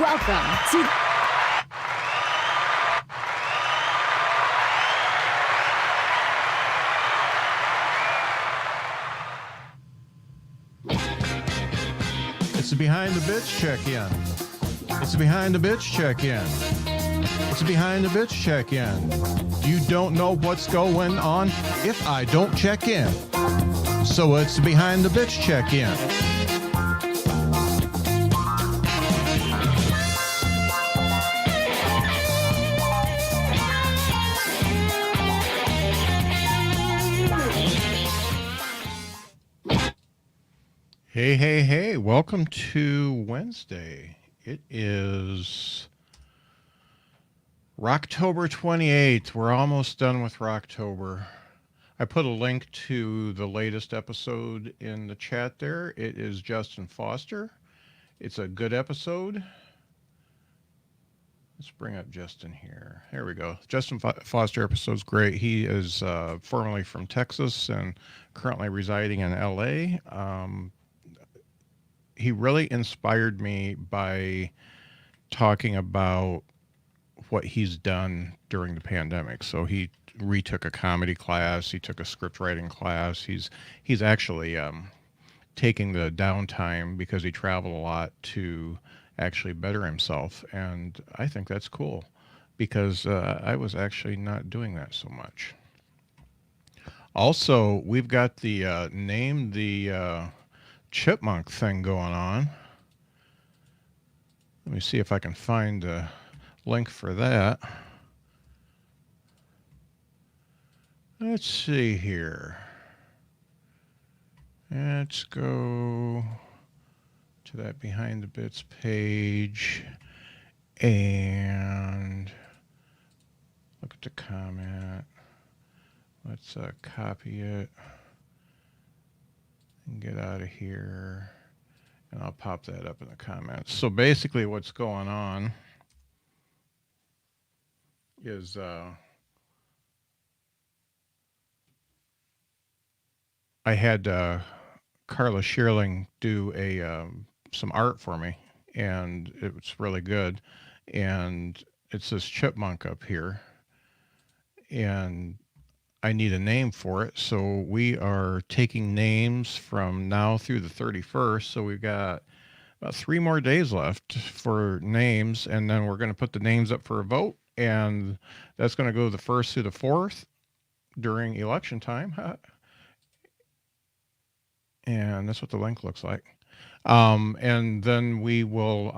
Welcome to... It's a Behind the Bitch check-in. It's a Behind the Bitch check-in. It's a Behind the Bitch check-in. You don't know what's going on if I don't check in. So it's a Behind the Bitch check-in. Hey, hey, hey, welcome to Wednesday. It is Rocktober 28th. We're almost done with Rocktober. I put a link to the latest episode in the chat there. It is Justin Foster. It's a good episode. Let's bring up Justin here. There we go. Justin Foster episode's great. He is formerly from Texas and currently residing in LA. He really inspired me by talking about what he's done during the pandemic. So he retook a comedy class. He took a script writing class. He's actually taking the downtime because he traveled a lot to actually better himself. And I think that's cool because I was actually not doing that so much. Also, we've got the name the chipmunk thing going on. Let me see if I can find a link for that. Let's see here. Let's go to that Behind the Bits page and look at the comment. Let's copy it and get out of here, and I'll pop that up in the comments. So basically what's going on is I had Carla Shearling do some art for me, and it was really good. And it's this chipmunk up here, and I need a name for it. So we are taking names from now through the 31st. So we've got about 3 more days left for names. And then we're going to put the names up for a vote. And that's going to go the 1st through the 4th during election time. And that's what the link looks like. And then we will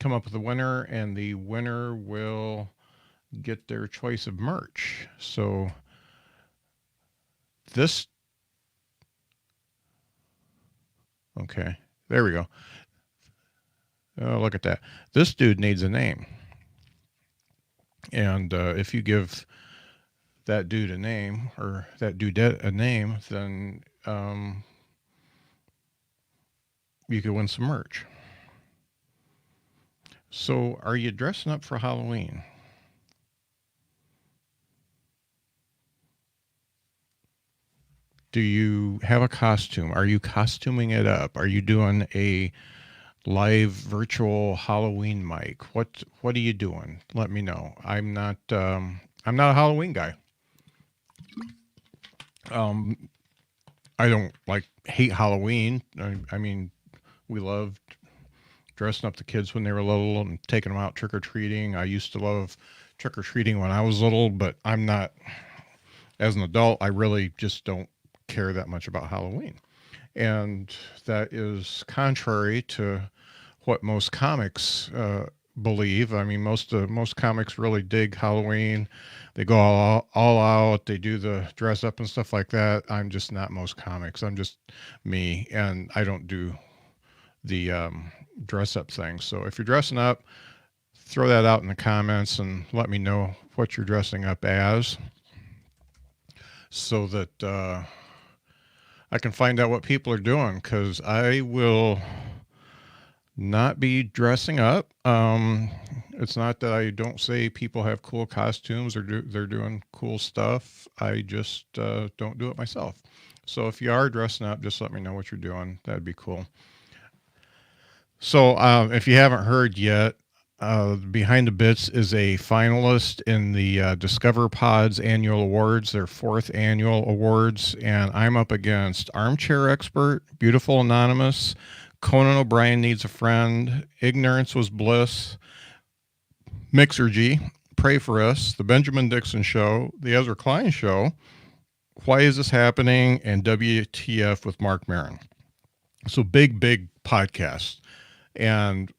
come up with a winner, and the winner will get their choice of merch. So this, okay, there we go. Oh, look at that. This dude needs a name. And if you give that dude a name, or that dudette a name, then you could win some merch. So are you dressing up for Halloween? Do you have a costume? Are you costuming it up? Are you doing a live virtual Halloween mic? What are you doing? Let me know. I'm not a Halloween guy. I don't hate Halloween. I mean, we loved dressing up the kids when they were little and taking them out trick-or-treating. I used to love trick-or-treating when I was little, but I'm not, as an adult, I really just don't care that much about Halloween. And that is contrary to what most comics believe. I mean, most comics really dig Halloween. They go all out. They do the dress up and stuff like that. I'm just not most comics. I'm just me, and I don't do the dress up thing. So if you're dressing up, throw that out in the comments and let me know what you're dressing up as, so that I can find out what people are doing, because I will not be dressing up. It's not that I don't say people have cool costumes or they're doing cool stuff. I just don't do it myself. So if you are dressing up, just let me know what you're doing. That'd be cool. So, if you haven't heard yet, Behind the Bits is a finalist in the Discover Pods annual awards, their fourth annual awards, and I'm up against Armchair Expert, Beautiful Anonymous, Conan O'Brien Needs a Friend, Ignorance Was Bliss, Mixergy, Pray for Us, The Benjamin Dixon Show, The Ezra Klein Show, Why Is This Happening, and WTF with Mark Maron. So big podcast. And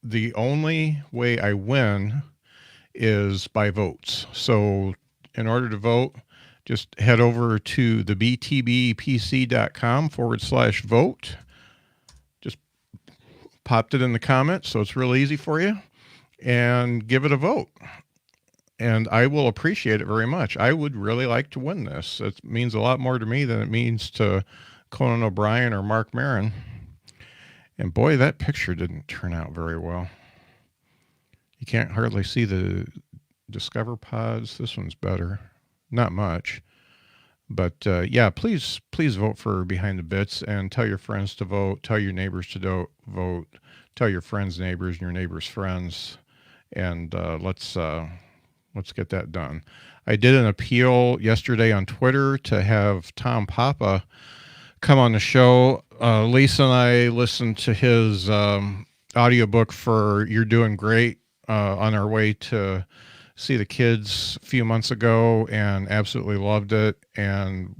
the only way I win is by votes. So in order to vote, just head over to the btbpc.com/vote. Just popped it in the comments, so it's real easy for you. And give it a vote. And I will appreciate it very much. I would really like to win this. It means a lot more to me than it means to Conan O'Brien or Mark Maron. And boy, that picture didn't turn out very well. You can't hardly see the Discover Pods. This one's better. Not much. But yeah, please vote for Behind the Bits and tell your friends to vote. Tell your neighbors to vote. Tell your friends' neighbors and your neighbors' friends. And let's get that done. I did an appeal yesterday on Twitter to have Tom Papa come on the show. Lisa and I listened to his audiobook for You're Doing Great on our way to see the kids a few months ago and absolutely loved it, and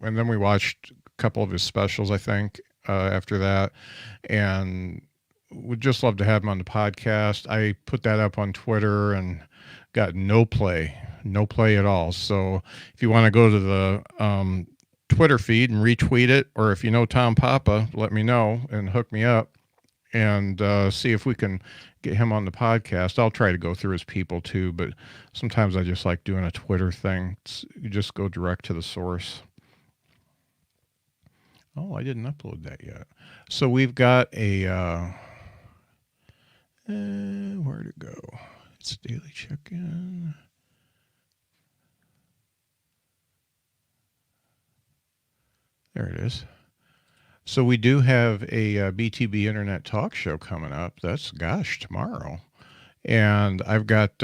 then we watched a couple of his specials, I think, after that, and would just love to have him on the podcast. I put that up on Twitter and got no play at all. So if you want to go to the Twitter feed and retweet it, or if you know Tom Papa, let me know and hook me up and see if we can get him on the podcast. I'll try to go through his people too, but sometimes I just like doing a Twitter thing. You just go direct to the source. Oh, I didn't upload that yet. So we've got a where'd it go? It's Daily Check-In. There it is. So we do have a BTB Internet Talk Show coming up. That's, tomorrow. And I've got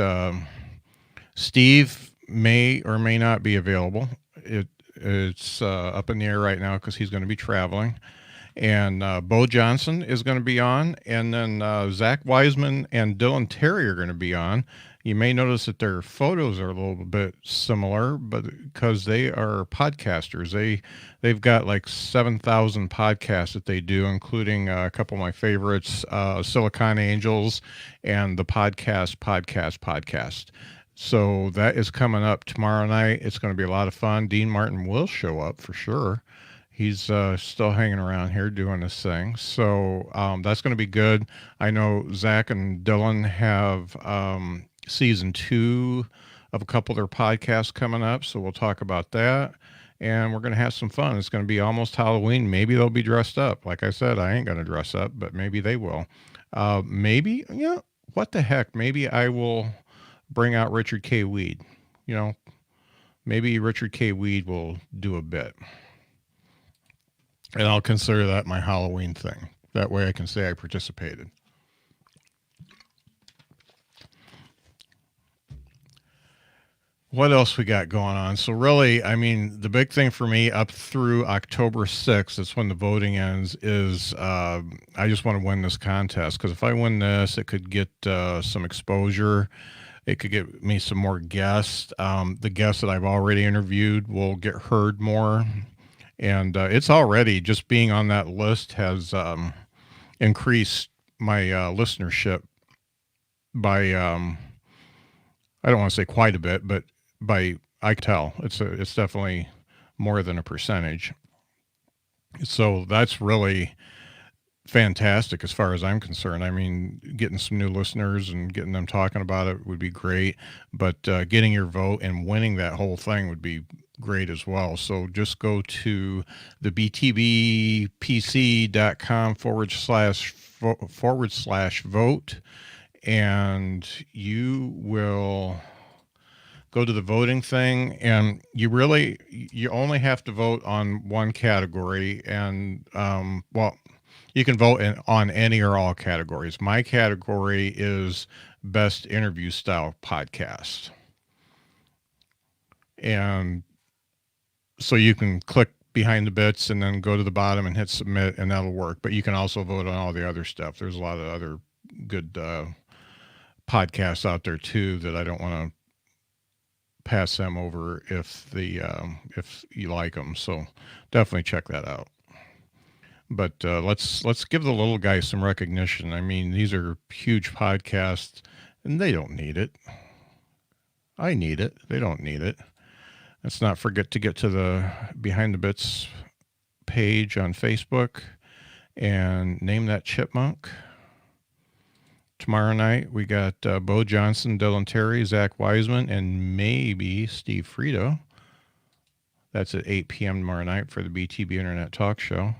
Steve may or may not be available. It's up in the air right now because he's going to be traveling. And Bo Johnson is going to be on. And then Zach Wiseman and Dylan Terry are going to be on. You may notice that their photos are a little bit similar, but because they are podcasters, they've got like 7,000 podcasts that they do, including a couple of my favorites, Silicon Angels and the podcast. So that is coming up tomorrow night. It's going to be a lot of fun. Dean Martin will show up for sure. He's still hanging around here doing this thing. So that's going to be good. I know Zach and Dylan have season 2 of a couple of their podcasts coming up. So we'll talk about that. And we're going to have some fun. It's going to be almost Halloween. Maybe they'll be dressed up. Like I said, I ain't going to dress up, but maybe they will. Maybe, what the heck? Maybe I will bring out Richard K. Weed. Maybe Richard K. Weed will do a bit. And I'll consider that my Halloween thing. That way I can say I participated. What else we got going on? So really, I mean, the big thing for me up through October 6th, that's when the voting ends, is I just want to win this contest. Because if I win this, it could get some exposure. It could get me some more guests. The guests that I've already interviewed will get heard more. And it's already, just being on that list has increased my listenership by, I don't want to say quite a bit, but I can tell it's definitely more than a percentage. So that's really fantastic as far as I'm concerned. I mean, getting some new listeners and getting them talking about it would be great, but getting your vote and winning that whole thing would be great as well. So just go to the btbpc.com/vote, and you will go to the voting thing, and you only have to vote on one category. And You can vote on any or all categories. My category is best interview style podcast. And so you can click behind the bits and then go to the bottom and hit submit, and that'll work. But you can also vote on all the other stuff. There's a lot of other good podcasts out there too that I don't want to pass them over if you like them. So definitely check that out. But let's give the little guy some recognition. I mean, these are huge podcasts, and they don't need it. I need it. They don't need it. Let's not forget to get to the Behind the Bits page on Facebook and name that chipmunk. Tomorrow night, we got Bo Johnson, Dylan Terry, Zach Wiseman, and maybe Steve Frito. That's at 8 p.m. tomorrow night for the BTB Internet Talk Show.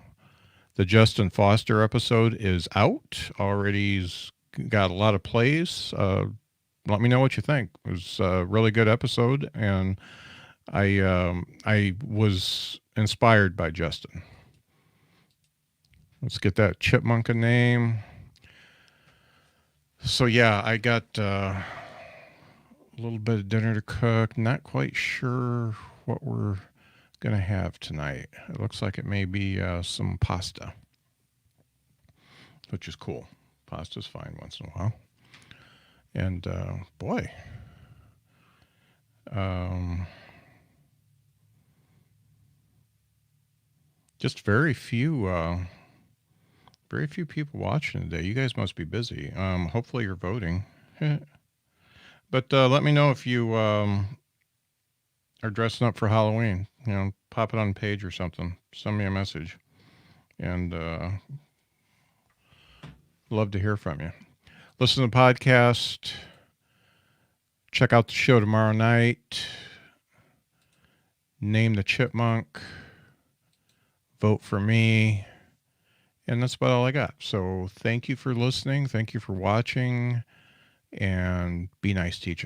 The Justin Foster episode is out. Already's got a lot of plays. Let me know what you think. It was a really good episode, and I was inspired by Justin. Let's get that chipmunk a name. So yeah, I got a little bit of dinner to cook. Not quite sure what we're gonna have tonight. It looks like it may be some pasta, which is cool. Pasta's fine once in a while. And boy, just very few people watching today. You guys must be busy. Hopefully you're voting. But let me know if you are dressing up for Halloween. You know, pop it on the page or something. Send me a message. And love to hear from you. Listen to the podcast. Check out the show tomorrow night. Name the chipmunk. Vote for me. And that's about all I got. So thank you for listening. Thank you for watching. And be nice to each other.